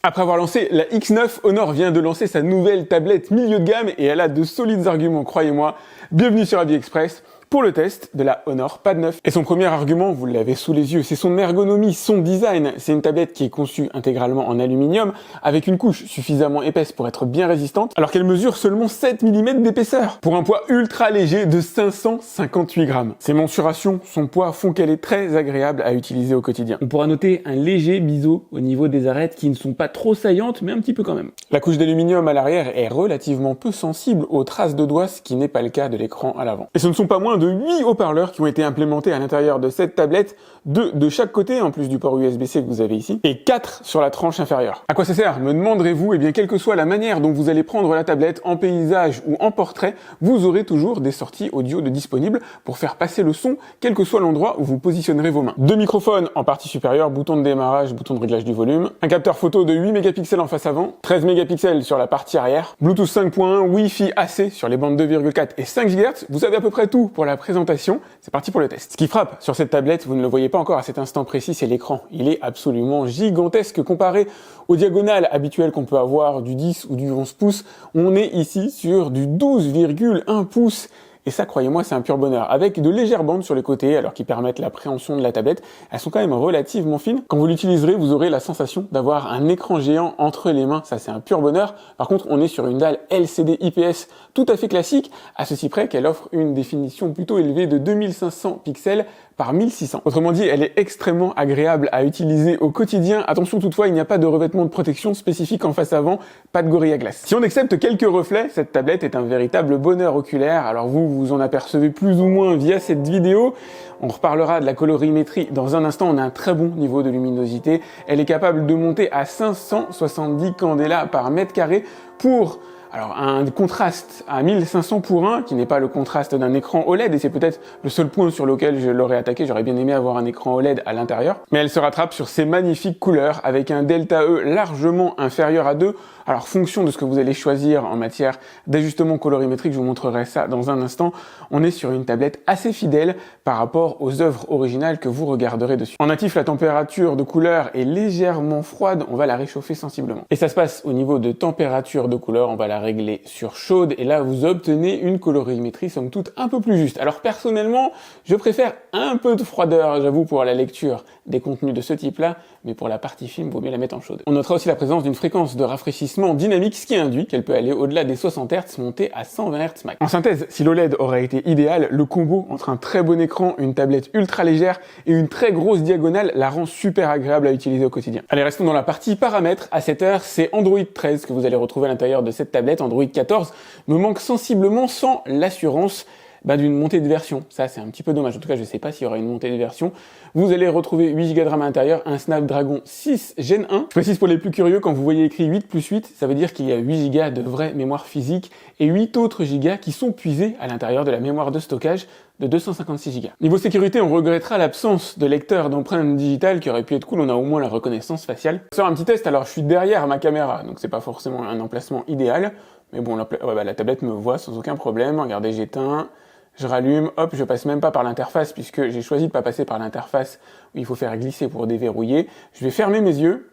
Après avoir lancé la X9, Honor vient de lancer sa nouvelle tablette milieu de gamme et elle a de solides arguments, croyez-moi. Bienvenue sur AviExpress pour le test de la Honor Pad 9. Et son premier argument, vous l'avez sous les yeux, c'est son ergonomie, son design. C'est une tablette qui est conçue intégralement en aluminium, avec une couche suffisamment épaisse pour être bien résistante, alors qu'elle mesure seulement 7 mm d'épaisseur, pour un poids ultra léger de 558 grammes. Ses mensurations, son poids font qu'elle est très agréable à utiliser au quotidien. On pourra noter un léger biseau au niveau des arêtes qui ne sont pas trop saillantes, mais un petit peu quand même. La couche d'aluminium à l'arrière est relativement peu sensible aux traces de doigts, ce qui n'est pas le cas de l'écran à l'avant. Et ce ne sont pas moins de 8 haut-parleurs qui ont été implémentés à l'intérieur de cette tablette, 2 de chaque côté, en plus du port USB-C que vous avez ici, et 4 sur la tranche inférieure. À quoi ça sert, me demanderez-vous? Eh bien, quelle que soit la manière dont vous allez prendre la tablette, en paysage ou en portrait, vous aurez toujours des sorties audio de disponibles pour faire passer le son, quel que soit l'endroit où vous positionnerez vos mains. 2 microphones en partie supérieure, bouton de démarrage, bouton de réglage du volume, un capteur photo de 8 mégapixels en face avant, 13 mégapixels sur la partie arrière, Bluetooth 5.1, Wi-Fi AC sur les bandes 2,4 et 5 GHz, vous avez à peu près tout pour la présentation, c'est parti pour le test. Ce qui frappe sur cette tablette, vous ne le voyez pas encore à cet instant précis, c'est l'écran. Il est absolument gigantesque comparé aux diagonales habituelles qu'on peut avoir du 10 ou du 11 pouces. On est ici sur du 12,1 pouces. Et ça, croyez-moi, c'est un pur bonheur. Avec de légères bandes sur les côtés, alors qui permettent l'appréhension de la tablette, elles sont quand même relativement fines. Quand vous l'utiliserez, vous aurez la sensation d'avoir un écran géant entre les mains. Ça, c'est un pur bonheur. Par contre, on est sur une dalle LCD IPS tout à fait classique, à ceci près qu'elle offre une définition plutôt élevée de 2500 pixels par 1600. Autrement dit, elle est extrêmement agréable à utiliser au quotidien. Attention toutefois, il n'y a pas de revêtement de protection spécifique en face avant, pas de Gorilla Glass. Si on accepte quelques reflets, cette tablette est un véritable bonheur oculaire. Alors vous en apercevez plus ou moins via cette vidéo. On reparlera de la colorimétrie dans un instant. On a un très bon niveau de luminosité. Elle est capable de monter à 570 candela par mètre carré pour un contraste à 1500 pour 1, qui n'est pas le contraste d'un écran OLED, et c'est peut-être le seul point sur lequel je l'aurais attaqué. J'aurais bien aimé avoir un écran OLED à l'intérieur. Mais elle se rattrape sur ces magnifiques couleurs, avec un delta E largement inférieur à 2. Alors, fonction de ce que vous allez choisir en matière d'ajustement colorimétrique, je vous montrerai ça dans un instant, on est sur une tablette assez fidèle par rapport aux œuvres originales que vous regarderez dessus. En natif, la température de couleur est légèrement froide, on va la réchauffer sensiblement. Et ça se passe au niveau de température de couleur, on va la régler sur chaude, et là vous obtenez une colorimétrie somme toute un peu plus juste. Alors personnellement, je préfère un peu de froideur, j'avoue, pour la lecture des contenus de ce type-là, mais pour la partie film, vaut mieux la mettre en chaude. On notera aussi la présence d'une fréquence de rafraîchissement dynamique, ce qui induit qu'elle peut aller au-delà des 60 Hz, monter à 120 Hz max. En synthèse, si l'OLED aurait été idéal, le combo entre un très bon écran, une tablette ultra légère et une très grosse diagonale la rend super agréable à utiliser au quotidien. Allez, restons dans la partie paramètres. À cette heure, c'est Android 13 que vous allez retrouver à l'intérieur de cette tablette. Android 14 me manque sensiblement, sans l'assurance d'une montée de version. Ça, c'est un petit peu dommage. En tout cas, je ne sais pas s'il y aura une montée de version. Vous allez retrouver 8 Go de RAM à l'intérieur, un Snapdragon 6 Gen 1. Je précise pour les plus curieux, quand vous voyez écrit 8 plus 8, ça veut dire qu'il y a 8 Go de vraie mémoire physique et 8 autres Go qui sont puisés à l'intérieur de la mémoire de stockage de 256 Go. Niveau sécurité, on regrettera l'absence de lecteur d'empreintes digitales qui aurait pu être cool. On a au moins la reconnaissance faciale. Sur un petit test, alors je suis derrière ma caméra, donc c'est pas forcément un emplacement idéal. Mais bon, la tablette me voit sans aucun problème. Regardez, j'éteins. Je rallume, hop, je passe même pas par l'interface puisque j'ai choisi de pas passer par l'interface où il faut faire glisser pour déverrouiller. Je vais fermer mes yeux.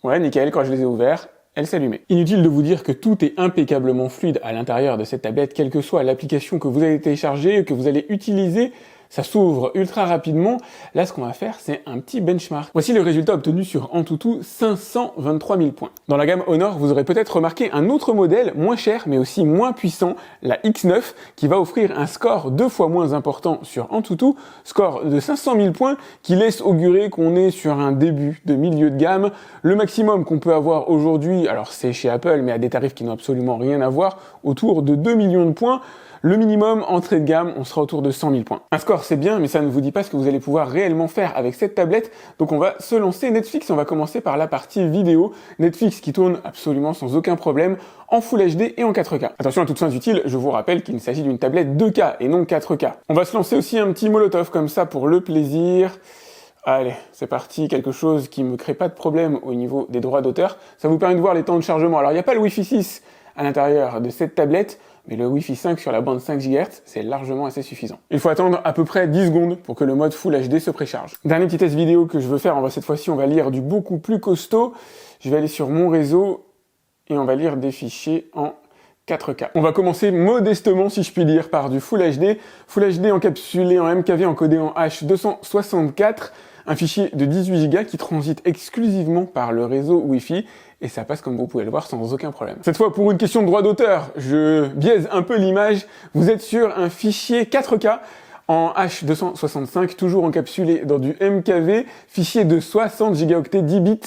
Ouais, nickel, quand je les ai ouverts, elle s'allumait. Inutile de vous dire que tout est impeccablement fluide à l'intérieur de cette tablette, quelle que soit l'application que vous allez télécharger, que vous allez utiliser. Ça s'ouvre ultra rapidement. Là, ce qu'on va faire, c'est un petit benchmark. Voici le résultat obtenu sur Antutu, 523 000 points. Dans la gamme Honor, vous aurez peut-être remarqué un autre modèle, moins cher, mais aussi moins puissant, la X9, qui va offrir un score 2 fois moins important sur Antutu, score de 500 000 points, qui laisse augurer qu'on est sur un début de milieu de gamme. Le maximum qu'on peut avoir aujourd'hui, alors c'est chez Apple, mais à des tarifs qui n'ont absolument rien à voir, autour de 2 millions de points. Le minimum, entrée de gamme, on sera autour de 100 000 points. Un score, c'est bien, mais ça ne vous dit pas ce que vous allez pouvoir réellement faire avec cette tablette. Donc on va se lancer Netflix et on va commencer par la partie vidéo. Netflix qui tourne absolument sans aucun problème en Full HD et en 4K. Attention à toutes fins utiles, je vous rappelle qu'il s'agit d'une tablette 2K et non 4K. On va se lancer aussi un petit Molotov comme ça pour le plaisir. Allez, c'est parti, quelque chose qui me crée pas de problème au niveau des droits d'auteur. Ça vous permet de voir les temps de chargement. Alors il n'y a pas le Wi-Fi 6 à l'intérieur de cette tablette, mais le Wi-Fi 5 sur la bande 5 GHz, c'est largement assez suffisant. Il faut attendre à peu près 10 secondes pour que le mode Full HD se précharge. Dernier petit test vidéo que je veux faire, cette fois-ci on va lire du beaucoup plus costaud. Je vais aller sur mon réseau et on va lire des fichiers en 4K. On va commencer modestement, si je puis dire, par du Full HD. Full HD encapsulé en MKV encodé en H264, un fichier de 18 Go qui transite exclusivement par le réseau Wi-Fi, et ça passe, comme vous pouvez le voir, sans aucun problème. Cette fois, pour une question de droit d'auteur, je biaise un peu l'image. Vous êtes sur un fichier 4K en H265, toujours encapsulé dans du MKV, fichier de 60 Go 10 bits,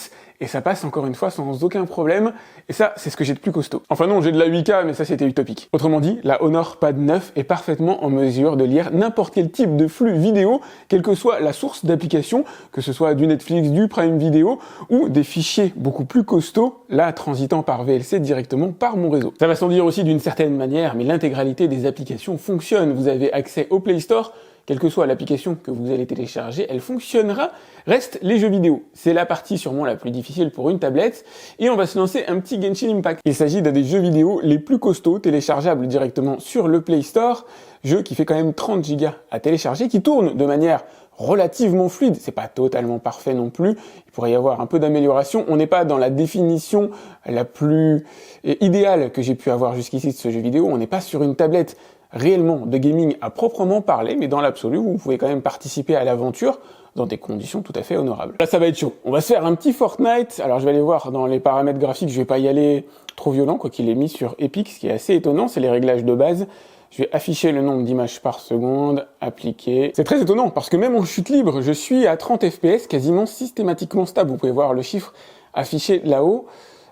et ça passe encore une fois sans aucun problème, et ça, c'est ce que j'ai de plus costaud. Enfin non, j'ai de la 8K, mais ça c'était utopique. Autrement dit, la Honor Pad 9 est parfaitement en mesure de lire n'importe quel type de flux vidéo, quelle que soit la source d'application, que ce soit du Netflix, du Prime Video, ou des fichiers beaucoup plus costauds, là transitant par VLC directement par mon réseau. Ça va sans dire aussi d'une certaine manière, mais l'intégralité des applications fonctionne. Vous avez accès au Play Store, quelle que soit l'application que vous allez télécharger, elle fonctionnera. Reste les jeux vidéo. C'est la partie sûrement la plus difficile pour une tablette. Et on va se lancer un petit Genshin Impact. Il s'agit d'un des jeux vidéo les plus costauds, téléchargeables directement sur le Play Store. Jeu qui fait quand même 30 Go à télécharger, qui tourne de manière relativement fluide. C'est pas totalement parfait non plus. Il pourrait y avoir un peu d'amélioration. On n'est pas dans la définition la plus idéale que j'ai pu avoir jusqu'ici de ce jeu vidéo. On n'est pas sur une tablette réellement de gaming à proprement parler, mais dans l'absolu, vous pouvez quand même participer à l'aventure dans des conditions tout à fait honorables. Là, ça va être chaud. On va se faire un petit Fortnite. Alors, je vais aller voir dans les paramètres graphiques. Je vais pas y aller trop violent, quoi qu'il est mis sur Epic. Ce qui est assez étonnant, c'est les réglages de base. Je vais afficher le nombre d'images par seconde, appliquer. C'est très étonnant, parce que même en chute libre, je suis à 30 FPS, quasiment systématiquement stable. Vous pouvez voir le chiffre affiché là-haut.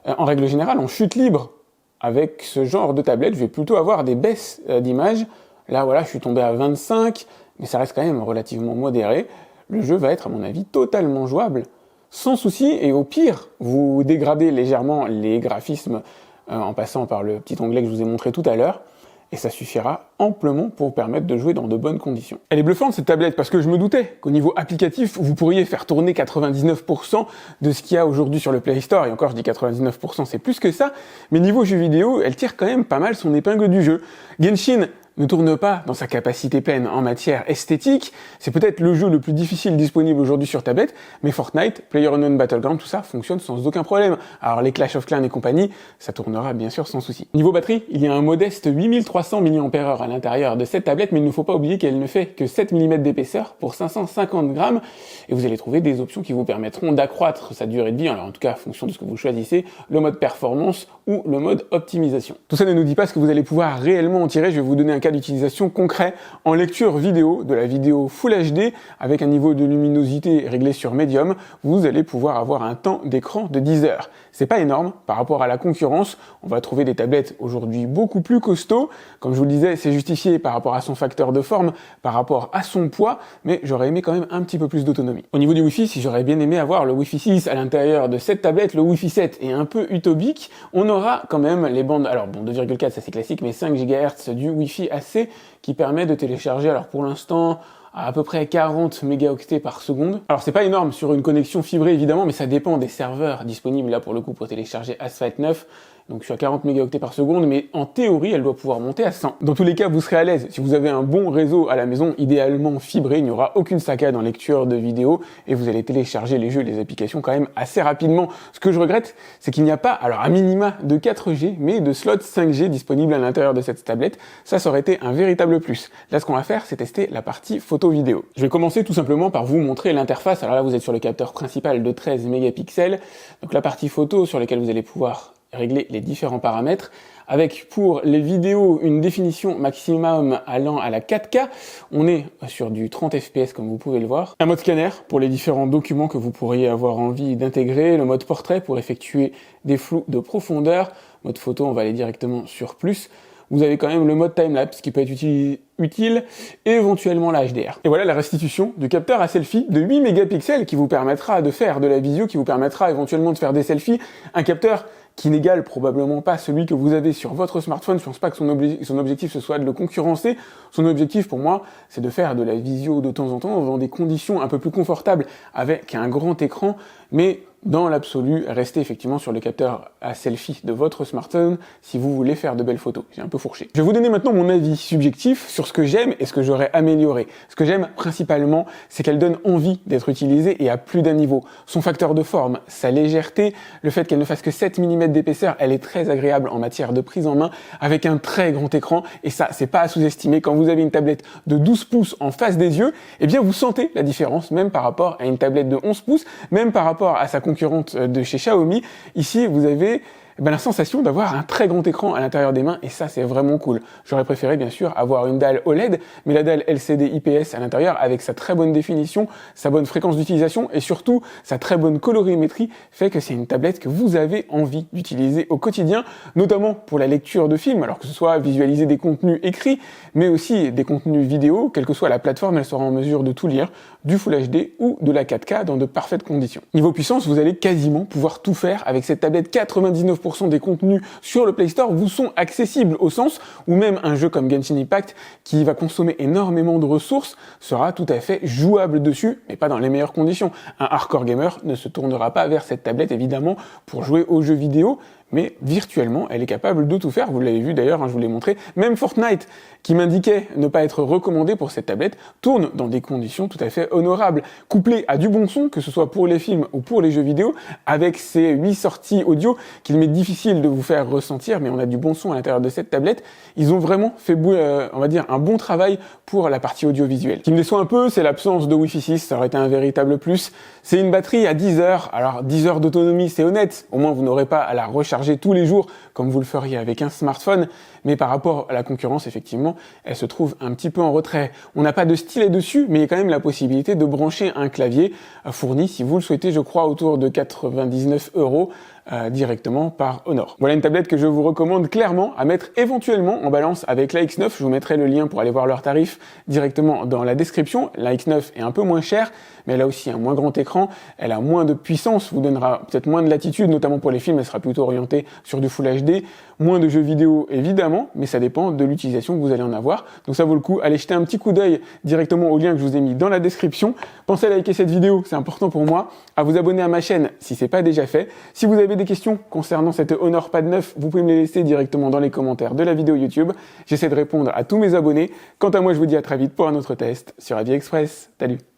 En règle générale, en chute libre, avec ce genre de tablette, je vais plutôt avoir des baisses d'images. Là, voilà, je suis tombé à 25, mais ça reste quand même relativement modéré. Le jeu va être, à mon avis, totalement jouable, sans souci, et au pire, vous dégradez légèrement les graphismes en passant par le petit onglet que je vous ai montré tout à l'heure, et ça suffira amplement pour vous permettre de jouer dans de bonnes conditions. Elle est bluffante cette tablette, parce que je me doutais qu'au niveau applicatif, vous pourriez faire tourner 99% de ce qu'il y a aujourd'hui sur le Play Store, et encore je dis 99%, c'est plus que ça, mais niveau jeu vidéo, elle tire quand même pas mal son épingle du jeu. Genshin ne tourne pas dans sa capacité pleine en matière esthétique, c'est peut-être le jeu le plus difficile disponible aujourd'hui sur tablette, mais Fortnite, PlayerUnknown's Battlegrounds, tout ça fonctionne sans aucun problème. Alors les Clash of Clans et compagnie, ça tournera bien sûr sans souci. Niveau batterie, il y a un modeste 8300 mAh à l'intérieur de cette tablette, mais il ne faut pas oublier qu'elle ne fait que 7 mm d'épaisseur pour 550 grammes, et vous allez trouver des options qui vous permettront d'accroître sa durée de vie, alors en tout cas en fonction de ce que vous choisissez, le mode performance ou le mode optimisation. Tout ça ne nous dit pas ce que vous allez pouvoir réellement en tirer. Je vais vous donner un cas d'utilisation concret en lecture vidéo, de la vidéo Full HD avec un niveau de luminosité réglé sur médium. Vous allez pouvoir avoir un temps d'écran de 10 heures. C'est pas énorme par rapport à la concurrence. On va trouver des tablettes aujourd'hui beaucoup plus costauds. Comme je vous le disais, c'est justifié par rapport à son facteur de forme, par rapport à son poids, mais j'aurais aimé quand même un petit peu plus d'autonomie. Au niveau du Wi-Fi, si j'aurais bien aimé avoir le Wi-Fi 6 à l'intérieur de cette tablette, le Wi-Fi 7 est un peu utopique. On aura quand même les bandes, alors bon, 2,4 ça c'est classique, mais 5 GHz du Wi-Fi AC qui permet de télécharger, alors pour l'instant, à peu près 40 mégaoctets par seconde. Alors c'est pas énorme sur une connexion fibrée évidemment, mais ça dépend des serveurs disponibles là pour le coup pour télécharger Asphalt 9. Donc je suis à 40 mégaoctets par seconde, mais en théorie, elle doit pouvoir monter à 100. Dans tous les cas, vous serez à l'aise. Si vous avez un bon réseau à la maison, idéalement fibré, il n'y aura aucune saccade en lecture de vidéo, et vous allez télécharger les jeux et les applications quand même assez rapidement. Ce que je regrette, c'est qu'il n'y a pas, alors à minima de 4G, mais de slots 5G disponibles à l'intérieur de cette tablette. Ça aurait été un véritable plus. Là, ce qu'on va faire, c'est tester la partie photo-vidéo. Je vais commencer tout simplement par vous montrer l'interface. Alors là, vous êtes sur le capteur principal de 13 mégapixels. Donc la partie photo sur laquelle vous allez pouvoir régler les différents paramètres, avec pour les vidéos une définition maximum allant à la 4K, on est sur du 30 fps comme vous pouvez le voir, un mode scanner pour les différents documents que vous pourriez avoir envie d'intégrer, le mode portrait pour effectuer des flous de profondeur, mode photo on va aller directement sur plus, vous avez quand même le mode timelapse qui peut être utile, et éventuellement la HDR. Et voilà la restitution du capteur à selfie de 8 mégapixels qui vous permettra de faire de la visio, qui vous permettra éventuellement de faire des selfies, un capteur qui n'égale probablement pas celui que vous avez sur votre smartphone. Je pense pas que son objectif ce soit de le concurrencer. Son objectif pour moi, c'est de faire de la visio de temps en temps dans des conditions un peu plus confortables avec un grand écran, mais dans l'absolu, restez effectivement sur le capteur à selfie de votre smartphone si vous voulez faire de belles photos. J'ai un peu fourché. Je vais vous donner maintenant mon avis subjectif sur ce que j'aime et ce que j'aurais amélioré. Ce que j'aime principalement, c'est qu'elle donne envie d'être utilisée et à plus d'un niveau. Son facteur de forme, sa légèreté, le fait qu'elle ne fasse que 7 mm d'épaisseur, elle est très agréable en matière de prise en main avec un très grand écran et ça, c'est pas à sous-estimer. Quand vous avez une tablette de 12 pouces en face des yeux, eh bien vous sentez la différence même par rapport à une tablette de 11 pouces, même par rapport à sa concurrente de chez Xiaomi. Ici, vous avez la sensation d'avoir un très grand écran à l'intérieur des mains et ça c'est vraiment cool. J'aurais préféré bien sûr avoir une dalle OLED, mais la dalle LCD IPS à l'intérieur avec sa très bonne définition, sa bonne fréquence d'utilisation et surtout sa très bonne colorimétrie fait que c'est une tablette que vous avez envie d'utiliser au quotidien, notamment pour la lecture de films, alors que ce soit visualiser des contenus écrits, mais aussi des contenus vidéo, quelle que soit la plateforme, elle sera en mesure de tout lire, du Full HD ou de la 4K dans de parfaites conditions. Niveau puissance, vous allez quasiment pouvoir tout faire avec cette tablette. 99% des contenus sur le Play Store vous sont accessibles au sens où même un jeu comme Genshin Impact qui va consommer énormément de ressources sera tout à fait jouable dessus, mais pas dans les meilleures conditions. Un hardcore gamer ne se tournera pas vers cette tablette évidemment pour jouer aux jeux vidéo, mais virtuellement, elle est capable de tout faire. Vous l'avez vu d'ailleurs, je vous l'ai montré. Même Fortnite, qui m'indiquait ne pas être recommandé pour cette tablette, tourne dans des conditions tout à fait honorables. Couplé à du bon son, que ce soit pour les films ou pour les jeux vidéo, avec ces 8 sorties audio qu'il m'est difficile de vous faire ressentir, mais on a du bon son à l'intérieur de cette tablette. Ils ont vraiment fait, on va dire, un bon travail pour la partie audiovisuelle. Ce qui me déçoit un peu, c'est l'absence de Wi-Fi 6, ça aurait été un véritable plus. C'est une batterie à 10 heures. Alors 10 heures d'autonomie, c'est honnête. Au moins, vous n'aurez pas à la recharger tous les jours comme vous le feriez avec un smartphone, mais par rapport à la concurrence, effectivement, elle se trouve un petit peu en retrait. On n'a pas de stylet dessus, mais il y a quand même la possibilité de brancher un clavier fourni, si vous le souhaitez, je crois, autour de 99 € directement par Honor. Voilà une tablette que je vous recommande clairement à mettre éventuellement en balance avec la X9. Je vous mettrai le lien pour aller voir leurs tarifs directement dans la description. La X9 est un peu moins chère, mais elle a aussi un moins grand écran, elle a moins de puissance, vous donnera peut-être moins de latitude, notamment pour les films, elle sera plutôt orientée sur du Full HD, moins de jeux vidéo évidemment, mais ça dépend de l'utilisation que vous allez en avoir. Donc ça vaut le coup, allez jeter un petit coup d'œil directement au lien que je vous ai mis dans la description. Pensez à liker cette vidéo, c'est important pour moi, à vous abonner à ma chaîne si c'est pas déjà fait. Si vous avez des questions concernant cette Honor Pad 9, vous pouvez me les laisser directement dans les commentaires de la vidéo YouTube. J'essaie de répondre à tous mes abonnés. Quant à moi, je vous dis à très vite pour un autre test sur AviExpress. Salut!